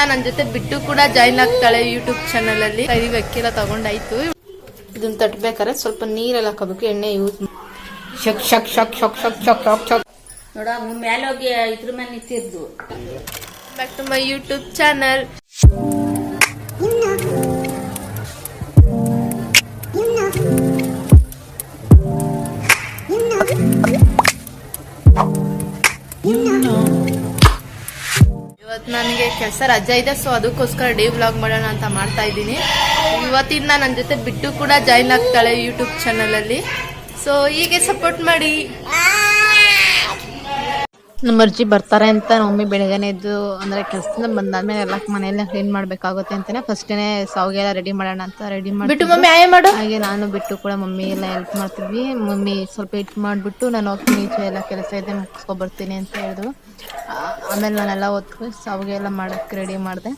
ನನ್ನ ಜೊತೆ ಬಿಟ್ಟು ಕೂಡ ಜಾಯಿನ್ ಆಗ್ತಾಳೆ ಯೂಟ್ಯೂಬ್ ಚಾನಲ್ ಅಲ್ಲಿ. ಕೈಗೆ ಅಕ್ಕಿಲ್ಲ ತಗೊಂಡಾಯ್ತು. ಇದನ್ನ ತಟ್ಟಬೇಕಾದ್ರೆ ಸ್ವಲ್ಪ ನೀರೆಲ್ಲ ಹಾಕೋಬೇಕು, ಎಣ್ಣೆ ಯೂಸ್ ಶಕ್ ಶಕ್ ಶಕ್ ಶಕ್ ಶಕ್ ಶಕ್ ಶಕ್ ಶಕ್ ನೋಡ ಮೇಲೆ ಹೋಗಿ ಇದ್ರ ಮೇಲೆ ನಿಂತಿದ್ದು. Back to my YouTube channel. ಇವತ್ತು ನನಗೆ ಕೆಲಸ ರಜೆ ಇದೆ, ಸೊ ಅದಕ್ಕೋಸ್ಕರ ಡೇ ವ್ಲಾಗ್ ಮಾಡೋಣ ಅಂತ ಮಾಡ್ತಾ ಇದ್ದೀನಿ. ಇವತ್ತಿಂದ ನನ್ನ ಜೊತೆ ಬಿಟ್ಟು ಕೂಡ ಜಾಯಿನ್ ಆಗ್ತಾಳೆ ಯೂಟ್ಯೂಬ್ ಚಾನಲ್ ಅಲ್ಲಿ. ಸೊ ಹೀಗೆ ಸಪೋರ್ಟ್ ಮಾಡಿ. ನಮ್ಮ ಅರ್ಜಿ ಬರ್ತಾರೆ ಅಂತ ಮಮ್ಮಿ ಬೆಳಗ್ಗೆನೇ ಇದ್ದು ಅಂದರೆ ಕೆಲಸದಿಂದ ಬಂದಾದ್ಮೇಲೆ ಎಲ್ಲ ಮನೆಯೆಲ್ಲ ಕ್ಲೀನ್ ಮಾಡಬೇಕಾಗುತ್ತೆ ಅಂತಾನೆ ಫಸ್ಟೇ ಸಾವಿಗೆ ಎಲ್ಲ ರೆಡಿ ಮಾಡೋಣ ಅಂತ ರೆಡಿ ಮಾಡಿಬಿಟ್ಟು ಮಮ್ಮಿ ಮಾಡು. ಹಾಗೆ ನಾನು ಬಿಟ್ಟು ಕೂಡ ಮಮ್ಮಿ ಎಲ್ಲ ಹೆಲ್ಪ್ ಮಾಡ್ತಿದ್ವಿ. ಮಮ್ಮಿ ಸ್ವಲ್ಪ ಹಿಟ್ ಮಾಡಿಬಿಟ್ಟು ನಾನು ಹೋಗ್ತೀನಿ, ಈಚೆ ಎಲ್ಲ ಕೆಲಸ ಇದೆ ಮುಗಿಸ್ಕೊಬರ್ತೀನಿ ಅಂತ ಹೇಳಿದ್ರು. ಆಮೇಲೆ ನಾನೆಲ್ಲ ಹೊತ್ತು ಸಾವಿಗೆ ಎಲ್ಲ ಮಾಡೋಕ್ಕೆ ರೆಡಿ ಮಾಡಿದೆ.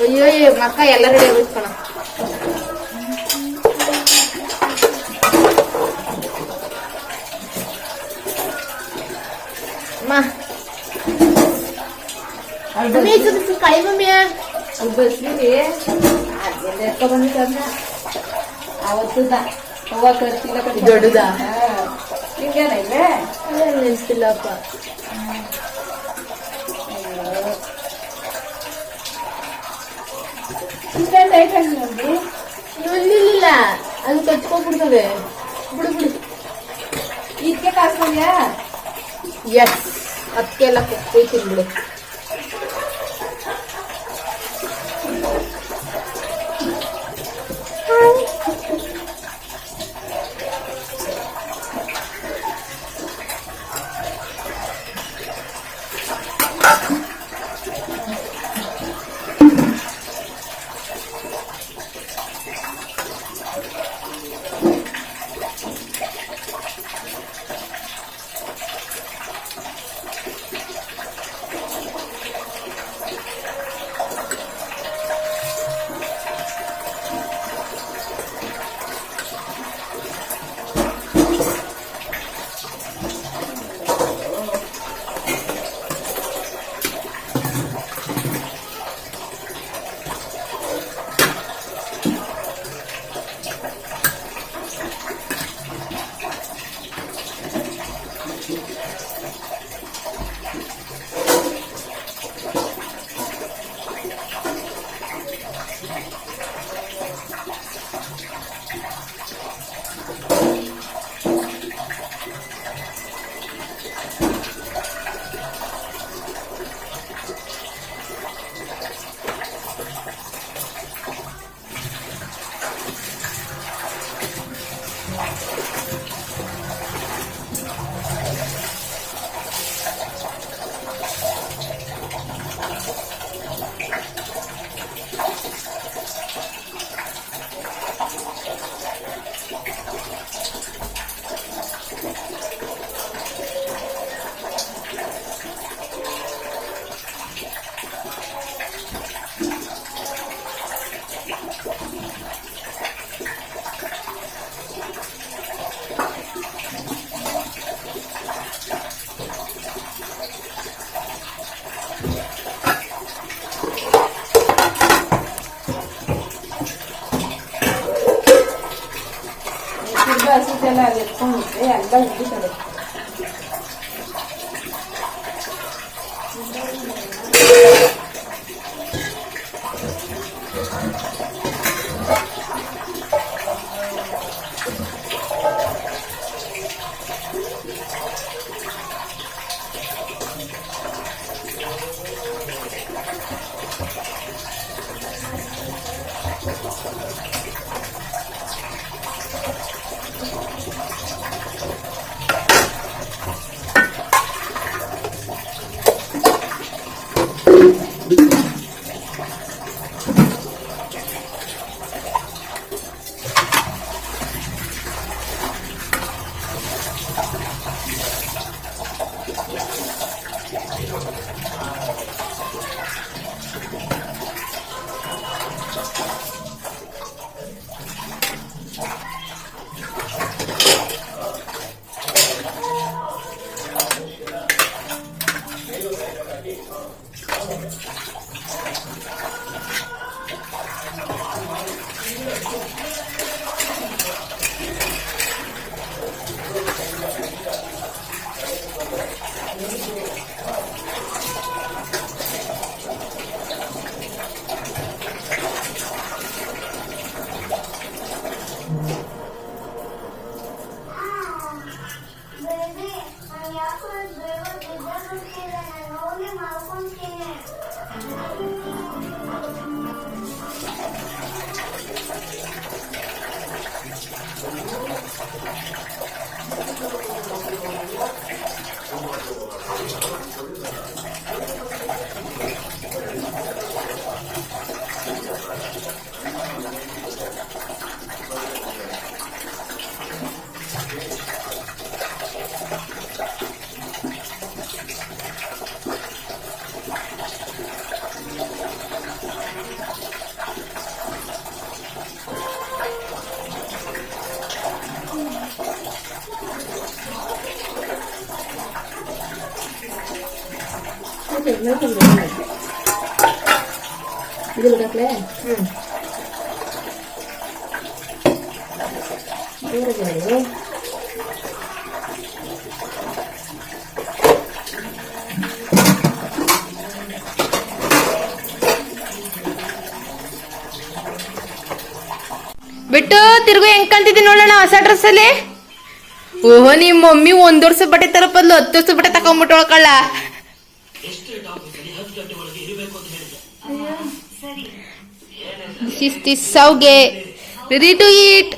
ಅಯ್ಯೋ ಮಕ್ಕ ಎಲ್ಲ ರೆಡಿ ಆಗೋಯ್ತು. ಕೈ ಮಮ್ಮಿ ಅವತ್ತದ ದೊಡ್ಡದ ನೆನ್ಸಿಲ್ಲಪ್ಪ. ಇಲ್ಲ ಅದು ಕಚ್ಕೊಂಡ್ಬಿಡ್ತದೆ. ಬಿಡು ಬಿಡು. ಇದಕ್ಕೆ ಕಾಸ್ಕೊಂಡ್ಯಾ? ಎಸ್, ಅದಕ್ಕೆಲ್ಲ ಕೊಯ್ತೀನಿ ಬಿಡು. ಹಸಿದೆಲ್ಲ ಎತ್ಕೊಂಡಿದ್ದೆ ಎಲ್ಲ ಹಿಡಿತದೆ. ಇದು ಬಿಡಕ್ಲೆ ಬಿಟ್ಟು ತಿರ್ಗು ಹೆಂಗ್ ಕಾಣ್ತಿದ್ದಿ ನೋಡೋಣ ಹೊಸ ಡ್ರೆಸ್ ಅಲ್ಲಿ. ಓಹೋ ನಿಮ್ ಮಮ್ಮಿ 1 ವರ್ಷ ಬಟ್ಟೆ ತರ ಬದಲು 10 ವರ್ಷ ಬಟ್ಟೆ ತಕೊಂಡ್ಬಿಟ್ಟು ಒಳ್ಕಳ್ಳ. sauge ready to eat.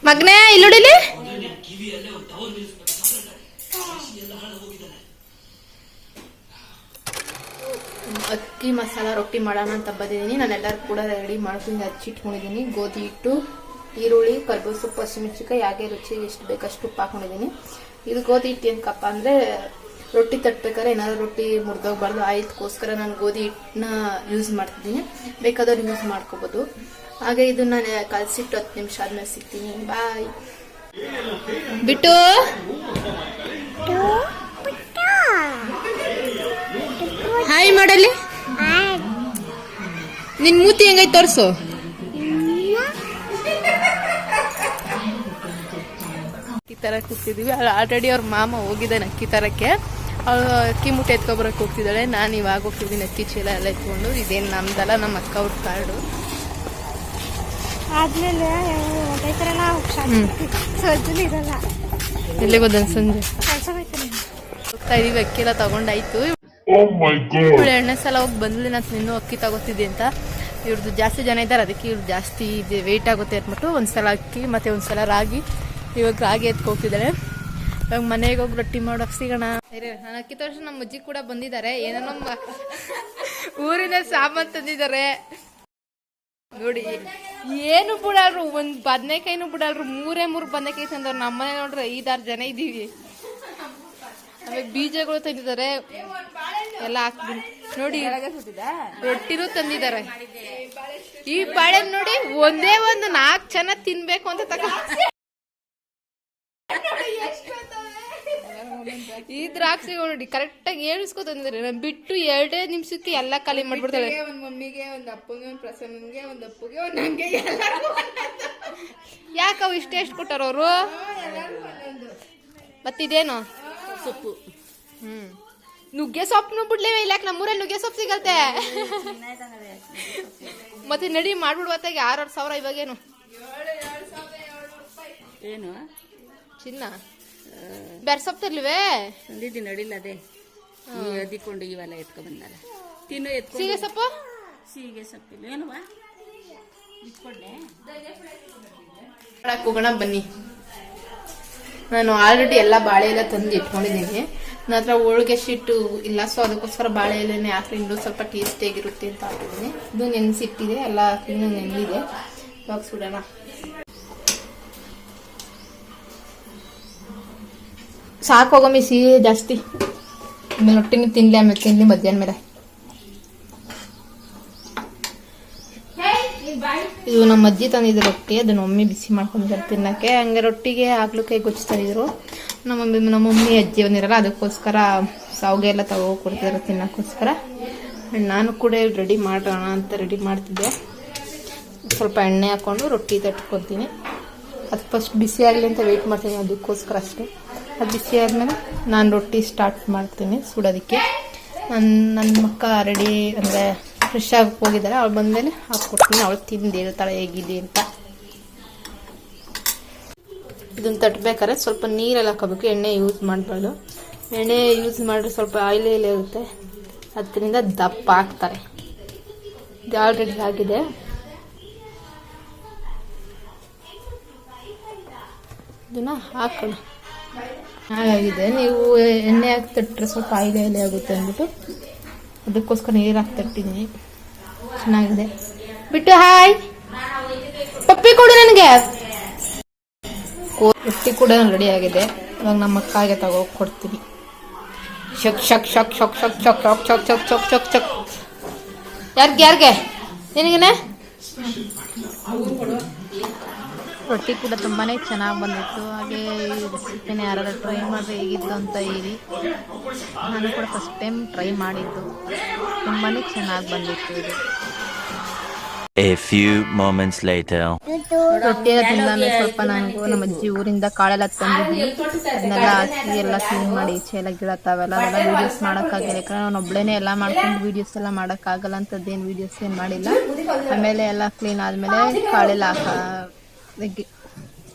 ಮಗ್ನೆ ಇಲ್ಲೋಡಿಲಿ. ಅಕ್ಕಿ ಮಸಾಲ ರೊಟ್ಟಿ ಮಾಡೋಣ ಅಂತ ಬಂದಿದ್ದೀನಿ. ನಾನೆಲ್ಲರೂ ಕೂಡ ರೆಡಿ ಮಾಡ್ಕೊಂಡು ಹಚ್ಚಿಟ್ಕೊಂಡಿದ್ದೀನಿ. ಗೋಧಿ ಹಿಟ್ಟು, ಈರುಳ್ಳಿ, ಕರ್ಬೇವು ಸೊಪ್ಪು, ಹಸಿಮೆಣಸಿನಕಾಯಿ, ಹಾಗೆ ರುಚಿ ಎಷ್ಟು ಬೇಕಷ್ಟು ಉಪ್ಪು ಹಾಕೊಂಡಿದ್ದೀನಿ. ಇದು ಗೋಧಿ ಹಿಟ್ಟು ಏನಕ್ಕಪ್ಪ ಅಂದರೆ ರೊಟ್ಟಿ ತಟ್ಟಬೇಕಾದ್ರೆ ಏನಾದ್ರು ರೊಟ್ಟಿ ಮುರಿದೋಗ್ಬಾರ್ದು, ಆಯ್ತಕ್ಕೋಸ್ಕರ ನಾನು ಗೋಧಿ ಹಿಟ್ಟನ್ನ ಯೂಸ್ ಮಾಡ್ತಿದ್ದೀನಿ. ಬೇಕಾದವ್ರು ಯೂಸ್ ಮಾಡ್ಕೋಬೋದು. ಹಾಗೆ ಇದನ್ನ ಕಲಸಿಟ್ಟು 10 ನಿಮಿಷ ಆದ್ಮೇಲೆ ಸಿಗ್ತೀನಿ. ಬಾಯ್. ಬಿಟ್ಟು ಹಾಯ್ ಮಾಡಲಿ. ನಿನ್ ಮೂತಿ ಹೆಂಗೈತೆ ತೋರ್ಸು. ಅಕ್ಕಿ ತರಕ್ ಕೂತಿದೀವಿ. ಆಲ್ರೆಡಿ ಅವ್ರ ಮಾಮ ಹೋಗಿದ್ದಾನೆ ಅಕ್ಕಿ ತರಕ್ಕೆ. ಅವಳು ಅಕ್ಕಿ ಮೂಟೆ ಎತ್ಕೊಬರಕ್ಕೆ ಹೋಗ್ತಿದ್ದಾಳೆ. ನಾನು ಇವಾಗ ಹೋಗ್ತಿದ್ದೀನಿ ಅಕ್ಕಿ ಚೀಲ ಎಲ್ಲ ಎತ್ಕೊಂಡು. ಇದೇನು ನಮ್ದಲ್ಲ, ನಮ್ಮ ಅಕ್ಕ ಅವ್ರ ಕಾರ್ಡು. ಆದ್ಮೇಲೆ ಎಲ್ಲಿಗೆ ಹೋದ ಸಂಜೆ ಹೋಗ್ತಾ ಇದೀವಿ. ಅಕ್ಕಿ ಎಲ್ಲ ತಗೊಂಡಾಯ್ತು. ಎರಡನೇ ಸಲ ಹೋಗಿ ಬಂದ್ಲಿ. ನಾನು ಇನ್ನೂ ಅಕ್ಕಿ ತಗೋತಿದ್ದೆ ಅಂತ. ಇವ್ರದ್ದು ಜಾಸ್ತಿ ಜನ ಇದ್ದಾರೆ, ಅದಕ್ಕೆ ಇವ್ರು ಜಾಸ್ತಿ ವೆಯ್ಟ್ ಆಗುತ್ತೆ ಅಂದ್ಬಿಟ್ಟು ಒಂದ್ಸಲ ಅಕ್ಕಿ ಮತ್ತೆ ಒಂದ್ಸಲ ರಾಗಿ. ಇವಾಗ ರಾಗಿ ಎತ್ಕೊ ಹೋಗ್ತಿದ್ದಾಳೆ. ಇವಾಗ ಮನೆಗೆ ಹೋಗಿ ರೊಟ್ಟಿ ಮಾಡೋಕೆ ಸಿಗೋಣ. ನಾನು ಅಕ್ಕಿ ತೋರಿಸಿ ನಮ್ಮ ಅಜ್ಜಿ ಕೂಡ ಬಂದಿದ್ದಾರೆ. ಏನೋ ನಮ್ಮ ಊರಿನ ಸಾಮಾನು ತಂದಿದ್ದಾರೆ ನೋಡಿ. ಏನು ಬಿಡಲ್ರು, ಒಂದ್ ಬದನೆಕಾಯಿನೂ ಬಿಡಲ್ರು. 3 ಬದನೆಕಾಯಿ ತಂದವ್ರು. ನಮ್ಮನೆ ನೋಡ್ರಿ 5-6 ಜನ ಇದೀವಿ. ಆಮೇಲೆ ಬೀಜಗಳು ತಂದಿದ್ದಾರೆ ಎಲ್ಲ ಹಾಕ್ಬಿಟ್ಟು ನೋಡಿ. ರೊಟ್ಟಿನೂ ತಂದಿದ್ದಾರೆ. ಈ ಬಾಳೆ ನೋಡಿ ಒಂದೇ ಒಂದು 4 ಜನ ತಿನ್ಬೇಕು ಅಂತ ಈ ದ್ರಾಕ್ಷಿ ನೋಡಿ ಕರೆಕ್ಟಾಗಿ ಏಳಿಸ್ಕೊ ತಂದಿದ್ದಾರೆ. ನಾನು ಬಿಟ್ಟು 2 ನಿಮಿಷಕ್ಕೆ ಎಲ್ಲ ಖಾಲಿ ಮಾಡ್ಬಿಡ್ತಾಳೆ. ಒಂದ್ ಮಮ್ಮಿಗೆ, ಒಂದ್ ಅಪ್ಪಗೆ, ಒಂದ್ ಪ್ರಸನ್ನಂಗೆ, ಒಂದ್ ಅಪ್ಪಗೆ, ಒಂದ್ ನಂಗೆ. ಯಾಕವು ಇಷ್ಟೆಷ್ಟು ಕೊಟ್ಟಾರ ಅವರು? ಮತ್ತಿದೇನು ಸೊಪ್ಪು. ನುಗ್ಗೆ ಸೊಪ್ಪು ಬಿಡ್ಲೇವೆ ಇಲ್ಲ. ನಮ್ಮೂರಲ್ಲಿ ನುಗ್ಗೆ ಸೊಪ್ಪು ಸಿಗತ್ತೆ. ಮತ್ತೆ ನಡಿ ಮಾಡ್ಬಿಡ್ವತ್ತಾಗ 6,000 ಇವಾಗೇನು ಏನು ಚಿನ್ನ ಬೇರೆ ಸೊಪ್ಪು ತರ್ಲಿವೆ ತಂದಿದ್ದೀನಿ. ನಡಿಲ್ಲ ಅದೇ ಅದಿಕೊಂಡು ಇವೆಲ್ಲ ಎತ್ಕೊ ಬಂದಲ್ಲ. ತಿನ್ನು ಎತ್ಕೊ. ಸೀಗೆ ಸೊಪ್ಪು, ಸೀಗೆ ಸೊಪ್ಪಿಲ್ಲ ಏನುವ ಇಟ್ಕೊಂಡೆ. ಹೋಗೋಣ ಬನ್ನಿ. ನಾನು ಆಲ್ರೆಡಿ ಎಲ್ಲ ಬಾಳೆ ಎಲ್ಲ ತಂದು ಇಟ್ಕೊಂಡಿದ್ದೀನಿ. ನನ್ನ ಹತ್ರ ಹೋಳಿಗೆ ಶೀಟು ಇಲ್ಲ, ಸೊ ಅದಕ್ಕೋಸ್ಕರ ಬಾಳೆ ಎಲೆನೇ ಹಾಕಿ ಇನ್ನೂ ಸ್ವಲ್ಪ ಟೇಸ್ಟಿಯಾಗಿರುತ್ತೆ ಅಂತ ಹಾಕಿದ್ದೀನಿ. ಇದು ನೆನೆಸಿಟ್ಟಿದೆ, ಎಲ್ಲ ಕ್ಲೀನಾಗಿ ನೆನೆದಿದೆ. ಇವಾಗ ಸುಡೋಣ. ಸಾಕೋಗಮ್ಮಿ ಸಿಹಿ ಜಾಸ್ತಿ. ಆಮೇಲೆ ರೊಟ್ಟಿನೂ ತಿನ್ಲಿ, ಆಮೇಲೆ ತಿನ್ಲಿ ಮಧ್ಯಾಹ್ನ ಮೇಲೆ. ಇದು ಇದು ನಮ್ಮ ಅಜ್ಜಿ ತಂದಿದ್ದು ರೊಟ್ಟಿ, ಅದನ್ನ ಮಮ್ಮಿ ಬಿಸಿ ಮಾಡ್ಕೊಂಡಿದ್ದಾರೆ ತಿನ್ನಕ್ಕೆ. ಹಂಗೆ ರೊಟ್ಟಿಗೆ ಹಾಕ್ಲಿಕ್ಕೆ ಗೊಚ್ತಾ ಇದ್ರು. ನಮ್ಮ ಮಮ್ಮಿ ಅಜ್ಜಿ ಬಂದಿರಲ್ಲ, ಅದಕ್ಕೋಸ್ಕರ ಸಾವಿಗೆ ಎಲ್ಲ ತಗೋ ಕೊಡ್ತಿದ್ರು ತಿನ್ನಕ್ಕೋಸ್ಕರ. ನಾನು ಕೂಡ ರೆಡಿ ಮಾಡೋಣ ಅಂತ ರೆಡಿ ಮಾಡ್ತಿದ್ದೆ. ಸ್ವಲ್ಪ ಎಣ್ಣೆ ಹಾಕೊಂಡು ರೊಟ್ಟಿ ತಟ್ಕೊತೀನಿ. ಅದು ಫಸ್ಟ್ ಬಿಸಿ ಆಗಲಿ ಅಂತ ವೆಯ್ಟ್ ಮಾಡ್ತೀನಿ, ಅದಕ್ಕೋಸ್ಕರ ಅಷ್ಟೇ. ಅದು ಬಿಸಿ ಆದಮೇಲೆ ನಾನು ರೊಟ್ಟಿ ಸ್ಟಾರ್ಟ್ ಮಾಡ್ತೀನಿ ಸುಡೋದಕ್ಕೆ. ನನ್ನ ಮಕ್ಕ ರೆಡಿ ಅಂದರೆ ಫ್ರೆಶ್ ಆಗಿ ಹೋಗಿದ್ದಾರೆ, ಅವಳು ಬಂದಮೇಲೆ ಹಾಕ್ಕೊಡ್ತೀನಿ. ಅವಳು ತಿಂದು ಹೇಳ್ತಾಳೆ ಹೇಗಿದೆ ಅಂತ. ಇದನ್ನು ತಟ್ಟಬೇಕಾದ್ರೆ ಸ್ವಲ್ಪ ನೀರೆಲ್ಲ ಹಾಕೋಬೇಕು, ಎಣ್ಣೆ ಯೂಸ್ ಮಾಡಬಾರ್ದು. ಎಣ್ಣೆ ಯೂಸ್ ಮಾಡಿದ್ರೆ ಸ್ವಲ್ಪ ಆಯಿಲ್ ಇರುತ್ತೆ, ಅದರಿಂದ ದಪ್ಪ ಹಾಕ್ತಾರೆ. ಇದು ಆಲ್ರೆಡಿ ಆಗಿದೆ. ಇದನ್ನ ಹಾಕೋಣ. ಹಾಗಾಗಿದೆ. ನೀವು ಎಣ್ಣೆ ಹಾಕಿ ತಟ್ಟರೆ ಸ್ವಲ್ಪ ಆಯಿಲೆ ಆಗುತ್ತೆ ಅಂದ್ಬಿಟ್ಟು ಅದಕ್ಕೋಸ್ಕರ ನೀರು ಹಾಕಿ ತಟ್ಟಿದ್ದೀನಿ. ಚೆನ್ನಾಗಿದೆ. ಬಿಟ್ಟು ಹಾಯ್ ಪಪ್ಪಿ ಕೊಡು ನನಗೆ. ರೊಟ್ಟಿ ಕೂಡ ರೆಡಿ ಆಗಿದೆ. ಇವಾಗ ನಮ್ಮ ಅಕ್ಕಗೆ ತಗೋ ಕೊಡ್ತೀನಿ. ಶಕ್ ಶಕ್ ಶಕ್ ಶಕ್ ಶಕ್ ಶಕ್ ಶಕ್ ಶಕ್ ಶಕ್ ಶಕ್ ಶಕ್ ಶಕ್. ಯಾರಿಗೆ ನಿನಗೇನೆ? ರೊಟ್ಟಿ ಕೂಡ ತುಂಬಾ ಚೆನ್ನಾಗಿ ಬಂದಿತ್ತು. ಹಾಗೆ ಈ ರೆಸಿಪಿನ ಯಾರು ಟ್ರೈ ಮಾಡಿದ್ರೆ ಹೇಗಿತ್ತು ಅಂತ ಹೇಳಿ. ನಾನು ಕೂಡ ಫಸ್ಟ್ ಟೈಮ್ ಟ್ರೈ ಮಾಡಿದ್ದು, ತುಂಬಾ ಚೆನ್ನಾಗಿ ಬಂದಿತ್ತು ಇದು. A few moments later. ರೊಟ್ಟಿ ಎಲ್ಲ ತಿಂದಾದ್ಮೇಲೆ ಸ್ವಲ್ಪ ನನಗೂ ನಮ್ಮ ಅಜ್ಜಿ ಊರಿಂದ ಕಾಳೆಲ್ಲ ತಂದಿದ್ವಿ. ಅದನ್ನೆಲ್ಲ ಹಾಕಿ ಎಲ್ಲ ಕ್ಲೀನ್ ಮಾಡಿ ಈಚೆ ಎಲ್ಲ ಗಿಡ ತಾವೆಲ್ಲ ವೀಡಿಯೋಸ್ ಮಾಡೋಕ್ಕಾಗಿಲ್ಲ. ಯಾಕಂದ್ರೆ ನಾನು ಒಬ್ಬಳೇನೆ ಎಲ್ಲ ಮಾಡ್ಕೊಂಡು ವೀಡಿಯೋಸ್ ಎಲ್ಲ ಮಾಡೋಕ್ಕಾಗಲ್ಲ ಅಂತದ್ದೇನು ವೀಡಿಯೋಸ್ ಏನು ಮಾಡಿಲ್ಲ. ಆಮೇಲೆ ಎಲ್ಲ ಕ್ಲೀನ್ ಆದಮೇಲೆ ಕಾಳೆಲ್ಲ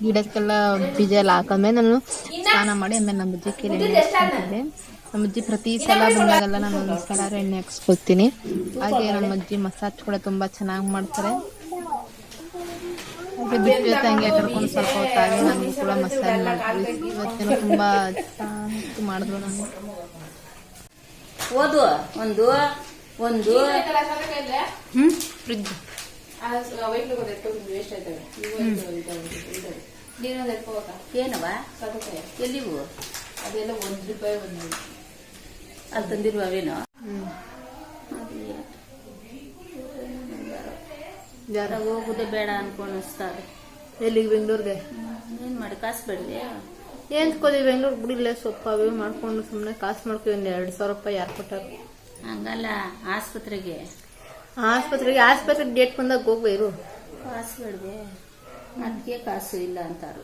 ಗಿಡಕ್ಕೆಲ್ಲ ಬೀಜ ಎಲ್ಲ ಹಾಕಿದ್ಮೇಲೆ ನಾನು ಸ್ನಾನ ಮಾಡಿ ಆಮೇಲೆ ನಮ್ಮ ಅಜ್ಜಿ ಕೈಲಿ ಎಣ್ಣೆ ಹಾಕ್ಸ್ಕೊತಿದ್ದೆ. ನಮ್ಮ ಅಜ್ಜಿ ಪ್ರತಿ ಸಲ ಬಂದಾಗೆಲ್ಲ ನಾನು ಒಂದು ಸಲ ಎಣ್ಣೆ ಹಾಕ್ಸ್ಕೊತೀನಿ. ಹಾಗೆ ನಮ್ಮ ಅಜ್ಜಿ ಮಸಾಜ್ ಕೂಡ ತುಂಬ ಚೆನ್ನಾಗಿ ಮಾಡ್ತಾರೆ. ಹಾಗೆ ಬಿಟ್ಟು ಜೊತೆ ಹಂಗೆ ಕರ್ಕೊಂಡು ಸ್ವಲ್ಪ ಹೊತ್ತಾಗಿ ನನಗೂ ಕೂಡ ಮಸಾಜ್ ಮಾಡಿದ್ವಿ. ಇವತ್ತೇನೋ ತುಂಬ ಮಾಡಿದ್ರು. ನಾನು ಓದು ಒಂದು ಒಂದು ಫ್ರಿಜ್ ಏನವ ಎಲ್ಲಿವು ಅದೆಲ್ಲ ₹1 ಒಂದು ಅಲ್ಲಿ ತಂದಿರುವವೇನೋ. ಹೋಗುದೇ ಬೇಡ ಅನ್ಕೊಂಡಿಸ್ತಾರೆ. ಎಲ್ಲಿಗೆ? ಬೆಂಗಳೂರಿಗೆ. ಏನ್ ಮಾಡಿ ಕಾಸು ಬೇಡವೆ? ಏನ್ಕೋದಿ ಬೆಂಗಳೂರು ಬಿಡಿಲ್ಲ, ಸ್ವಲ್ಪ ಅವೇ ಮಾಡ್ಕೊಂಡು ಸುಮ್ಮನೆ ಕಾಸು ಮಾಡ್ತೀವಿ. ₹2,000 ಯಾರು ಕೊಟ್ಟಾರ? ಹಂಗಲ್ಲ, ಆಸ್ಪತ್ರೆಗೆ ಡೇಟ್ ಬಂದಾಗ ಹೋಗ್ಬೇರು. ಕಾಸು ಬೇಡವೆ? ಅದಕ್ಕೆ ಕಾಸು ಇಲ್ಲ ಅಂತಾರು.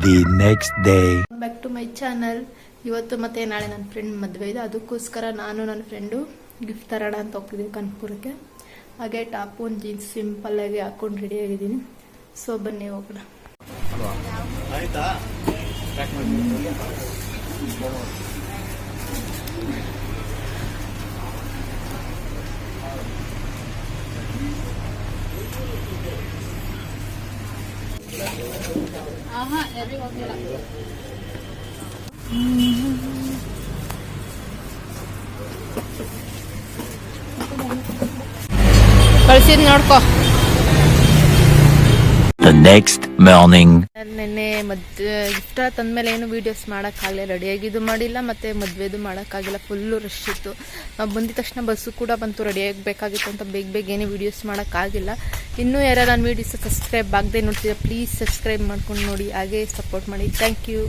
The next day. Back to my channel. ಇವತ್ತು ಮತ್ತೆ ನಾಳೆ ನನ್ನ ಫ್ರೆಂಡ್ ಮದುವೆ ಇದೆ, ಅದಕ್ಕೋಸ್ಕರ ನಾನು ನನ್ನ ಫ್ರೆಂಡು ಗಿಫ್ಟ್ ತರೋಣ ಅಂತ ಹೋಗ್ತಿದ್ದೀವಿ ಕನಕಪುರಕ್ಕೆ. ಹಾಗೆ ಟಾಪ್ ಒಂದು ಜೀನ್ಸ್ ಸಿಂಪಲ್ ಆಗಿ ಹಾಕೊಂಡು ರೆಡಿ ಆಗಿದ್ದೀನಿ. ಸೊ ಬನ್ನಿ ಹೋಗೋಣ. ಕಳ್ಸಿದ್ ನೋಡ್ಕೋ. The next morning. ನೆನ್ನೆ ಮದುವೆ ಗಿಫ್ಟ್ ತಂದ್ಮೇಲೆ ಏನು ವೀಡಿಯೋಸ್ ಮಾಡೋಕ್ಕಾಗಲಿಲ್ಲ, ರೆಡಿಯಾಗಿದ್ದು ಮಾಡಿಲ್ಲ, ಮತ್ತು ಮದುವೆದು ಮಾಡೋಕ್ಕಾಗಿಲ್ಲ. ಫುಲ್ಲು ರಶ್ ಇತ್ತು. ನಾವು ಬಂದಿದ ತಕ್ಷಣ ಬಸ್ಸು ಕೂಡ ಬಂತು, ರೆಡಿಯಾಗಬೇಕಾಗಿತ್ತು ಅಂತ ಬೇಗ ಏನು ವೀಡಿಯೋಸ್ ಮಾಡೋಕ್ಕಾಗಿಲ್ಲ. ಇನ್ನೂ ಯಾರು ನನ್ನ ವೀಡಿಯೋಸ್ ಸಬ್ಸ್ಕ್ರೈಬ್ ಆಗದೆ ನೋಡ್ತಿದ್ದೆ, ಪ್ಲೀಸ್ ಸಬ್ಸ್ಕ್ರೈಬ್ ಮಾಡ್ಕೊಂಡು ನೋಡಿ, ಹಾಗೆ ಸಪೋರ್ಟ್ ಮಾಡಿ. Thank you.